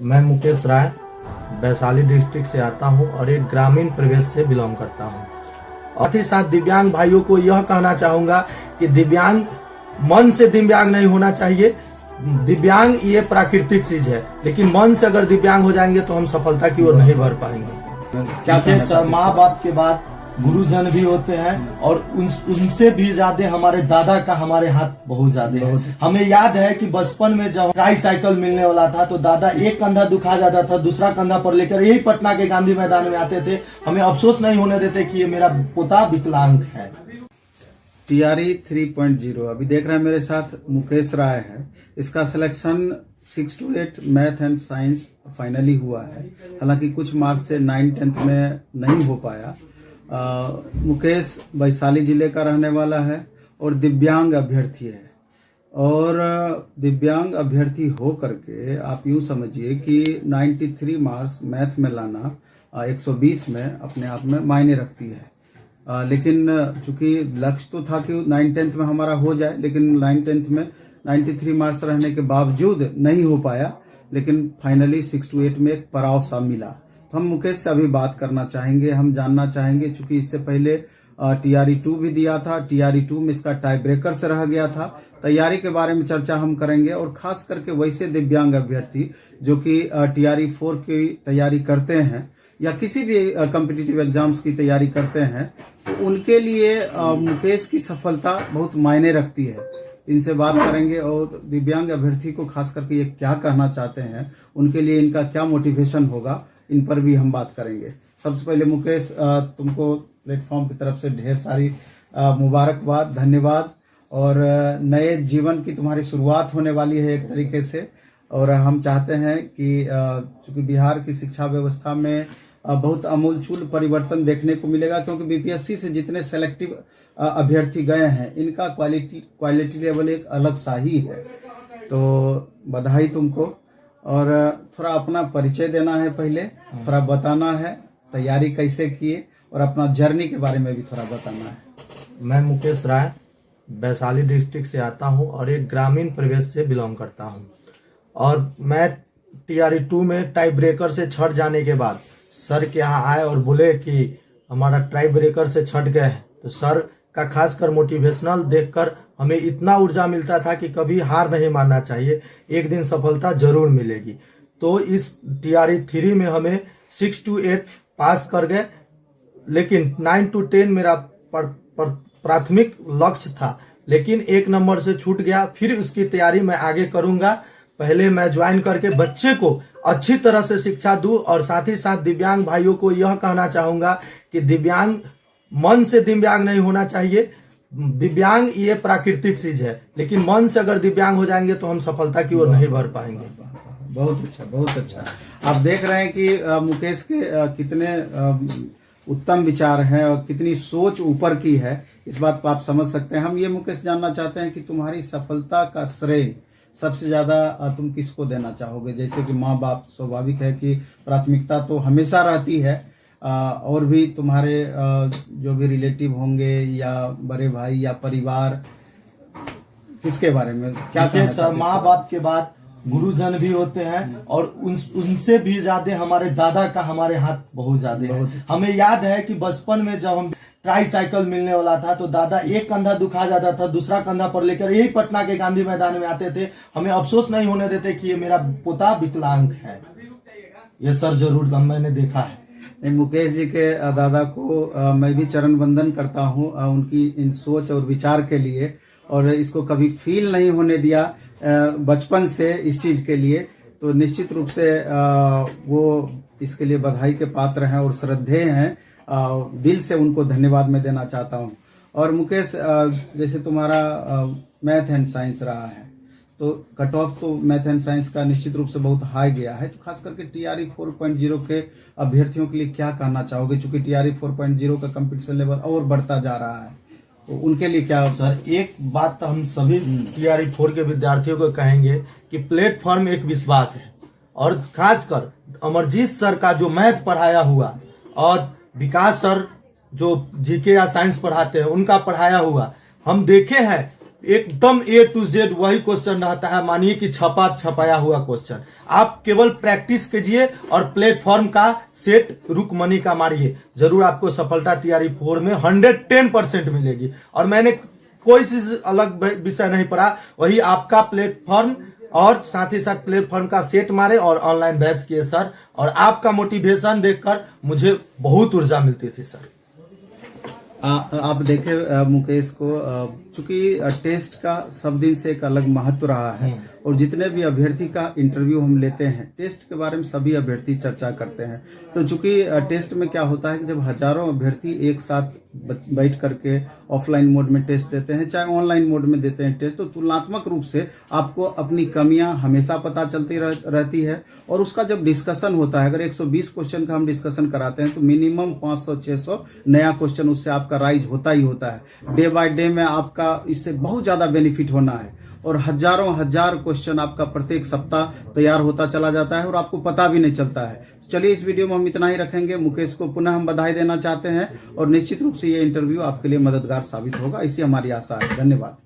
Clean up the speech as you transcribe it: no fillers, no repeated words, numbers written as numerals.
मैं मुकेश राय वैशाली डिस्ट्रिक्ट से आता हूं और एक ग्रामीण परिवेश से बिलोंग करता हूं। और साथ ही साथ दिव्यांग भाइयों को यह कहना चाहूंगा कि दिव्यांग मन से दिव्यांग नहीं होना चाहिए। दिव्यांग ये प्राकृतिक चीज है, लेकिन मन से अगर दिव्यांग हो जाएंगे तो हम सफलता की ओर नहीं बढ़ पाएंगे। क्या माँ बाप के बाद गुरुजन भी होते हैं और उनसे भी ज्यादा हमारे दादा का हमारे हाथ बहुत ज्यादा है। हमें याद है कि बचपन में जब ट्राईसाइकिल मिलने वाला था तो दादा एक कंधा दुखा जाता था, दूसरा कंधा पर लेकर यही पटना के गांधी मैदान में आते थे। हमें अफसोस नहीं होने देते कि ये मेरा पोता विकलांग है। टीआरई 3.0 अभी देख रहे हैं मेरे साथ मुकेश राय है। इसका selection 6 to 8 math and science finally हुआ है। हालांकि कुछ मार्क्स से 9-10 में नहीं हो पाया। मुकेश वैशाली जिले का रहने वाला है और दिव्यांग अभ्यर्थी है। और दिव्यांग अभ्यर्थी हो करके आप यूं समझिए कि 93 मार्क्स मैथ में लाना 120 में अपने आप में मायने रखती है। लेकिन चूंकि लक्ष्य तो था कि 9-10 में हमारा हो जाए, लेकिन 9-10 में 93 मार्क्स रहने के बावजूद नहीं हो पाया। लेकिन फाइनली 6 to 8 में एक पड़ाव सा मिला। तो हम मुकेश से अभी बात करना चाहेंगे, हम जानना चाहेंगे, चूंकि इससे पहले टीआरई 2 भी दिया था। टीआरई 2 में इसका टाई ब्रेकर से रह गया था। तैयारी के बारे में चर्चा हम करेंगे और खास करके वैसे दिव्यांग अभ्यर्थी जो कि टीआरई 4 की तैयारी करते हैं या किसी भी कॉम्पिटिटिव एग्जाम्स की तैयारी करते हैं, तो उनके लिए मुकेश की सफलता बहुत मायने रखती है। इनसे बात करेंगे और दिव्यांग अभ्यर्थी को खास करके ये क्या कहना चाहते हैं, उनके लिए इनका क्या मोटिवेशन होगा, इन पर भी हम बात करेंगे। सबसे पहले मुकेश, तुमको प्लेटफॉर्म की तरफ से ढेर सारी मुबारकबाद, धन्यवाद। और नए जीवन की तुम्हारी शुरुआत होने वाली है एक तरीके से। और हम चाहते हैं कि चूंकि बिहार की शिक्षा व्यवस्था में बहुत अमूलचूल परिवर्तन देखने को मिलेगा, क्योंकि बीपीएससी से जितने सेलेक्टिव अभ्यर्थी गए हैं इनका क्वालिटी लेवल एक अलग सा ही है। तो बधाई तुमको। और थोड़ा अपना परिचय देना है, पहले थोड़ा बताना है तैयारी कैसे किए और अपना जर्नी के बारे में भी थोड़ा बताना है। मैं मुकेश राय वैशाली डिस्ट्रिक्ट से आता हूं और एक ग्रामीण परिवेश से बिलोंग करता हूं। और मैं टीआरई 2 में टाई ब्रेकर से छट जाने के बाद सर के यहाँ आए और बोले कि हमारा टाई ब्रेकर से छट गए हैं। तो सर का खासकर मोटिवेशनल देखकर हमें इतना ऊर्जा मिलता था कि कभी हार नहीं मानना चाहिए, एक दिन सफलता जरूर मिलेगी। तो इस टीआरई 3 में हमें 6 to 8 पास कर गए, लेकिन 9 to 10 मेरा प्राथमिक लक्ष्य था, लेकिन 1 नंबर से छूट गया। फिर उसकी तैयारी मैं आगे करूंगा। पहले मैं ज्वाइन करके बच्चे को अच्छी तरह से शिक्षा दूं। और साथ ही साथ दिव्यांग भाइयों को यह कहना चाहूंगा कि दिव्यांग मन से दिव्यांग नहीं होना चाहिए। दिव्यांग ये प्राकृतिक चीज है, लेकिन मन से अगर दिव्यांग हो जाएंगे तो हम सफलता की ओर नहीं बढ़ पाएंगे। बहुत अच्छा, बहुत अच्छा। आप देख रहे हैं कि मुकेश के कितने उत्तम विचार हैं और कितनी सोच ऊपर की है, इस बात को आप समझ सकते हैं। हम ये मुकेश जानना चाहते हैं कि तुम्हारी सफलता का श्रेय सबसे ज्यादा तुम किसको देना चाहोगे? जैसे कि माँ बाप, स्वाभाविक है कि प्राथमिकता तो हमेशा रहती है, और भी तुम्हारे जो भी रिलेटिव होंगे या बड़े भाई या परिवार, किसके बारे में क्या कहना? माँ बाप के बाद गुरुजन भी होते हैं और उनसे भी ज्यादा हमारे दादा का हमारे हाथ बहुत ज्यादा है। हमें याद है कि बचपन में जब हम ट्राईसाइकिल मिलने वाला था तो दादा एक कंधा दुखा जाता था, दूसरा कंधा पर लेकर यही पटना के गांधी मैदान में आते थे। हमें अफसोस नहीं होने देते कि ये मेरा पोता विकलांग है। ये सर जरूर मैंने देखा है। मुकेश जी के दादा को मैं भी चरण वंदन करता हूं उनकी इन सोच और विचार के लिए, और इसको कभी फील नहीं होने दिया बचपन से इस चीज के लिए। तो निश्चित रूप से वो इसके लिए बधाई के पात्र हैं और श्रद्धेय हैं। दिल से उनको धन्यवाद मैं देना चाहता हूं। और मुकेश, जैसे तुम्हारा मैथ एंड साइंस रहा है, तो कट ऑफ तो मैथ एंड साइंस का निश्चित रूप से बहुत हाई गया है। तो खास करके टीआरई 4.0 के अभ्यर्थियों के लिए क्या कहना चाहोगे? चूंकि टीआरई 4.0 का कंपटीशन लेवल और बढ़ता जा रहा है, तो उनके लिए क्या? सर, एक बात तो हम सभी टीआरई 4 के विद्यार्थियों को कहेंगे कि प्लेटफॉर्म एक विश्वास है। और खासकर अमरजीत सर का जो मैथ पढ़ाया हुआ और विकास सर जो जीके या साइंस पढ़ाते हैं उनका पढ़ाया हुआ, हम देखे हैं एकदम A to Z वही क्वेश्चन रहता है, मानिए कि छपा छपाया हुआ क्वेश्चन। आप केवल प्रैक्टिस कीजिए और प्लेटफॉर्म का सेट रुकमनी का मारिए, जरूर आपको सफलता तैयारी 4 में 110% मिलेगी। और मैंने कोई चीज अलग विषय नहीं पढ़ा, वही आपका प्लेटफॉर्म और साथ ही साथ प्लेटफॉर्म का सेट मारे और ऑनलाइन बैच किए सर। और आपका मोटिवेशन देखकर मुझे बहुत ऊर्जा मिलती थी सर। आप देखे मुकेश को, चूंकि टेस्ट का सब दिन से एक अलग महत्व रहा है और जितने भी अभ्यर्थी का इंटरव्यू हम लेते हैं, टेस्ट के बारे में सभी अभ्यर्थी चर्चा करते हैं। तो चूंकि टेस्ट में क्या होता है कि जब हजारों अभ्यर्थी एक साथ बैठ करके ऑफलाइन मोड में टेस्ट देते हैं, चाहे ऑनलाइन मोड में देते हैं टेस्ट, तो तुलनात्मक रूप से आपको अपनी कमियां हमेशा पता चलती रहती है। और उसका जब डिस्कशन होता है, अगर 120 क्वेश्चन का हम डिस्कशन कराते हैं तो मिनिमम 500-600 नया क्वेश्चन उससे आपका राइज होता ही होता है। डे बाय डे में आपका इससे बहुत ज्यादा बेनिफिट होना है और हजारों हजार क्वेश्चन आपका प्रत्येक सप्ताह तैयार होता चला जाता है और आपको पता भी नहीं चलता है। चलिए इस वीडियो में हम इतना ही रखेंगे। मुकेश को पुनः हम बधाई देना चाहते हैं और निश्चित रूप से ये इंटरव्यू आपके लिए मददगार साबित होगा, इसी हमारी आशा है। धन्यवाद।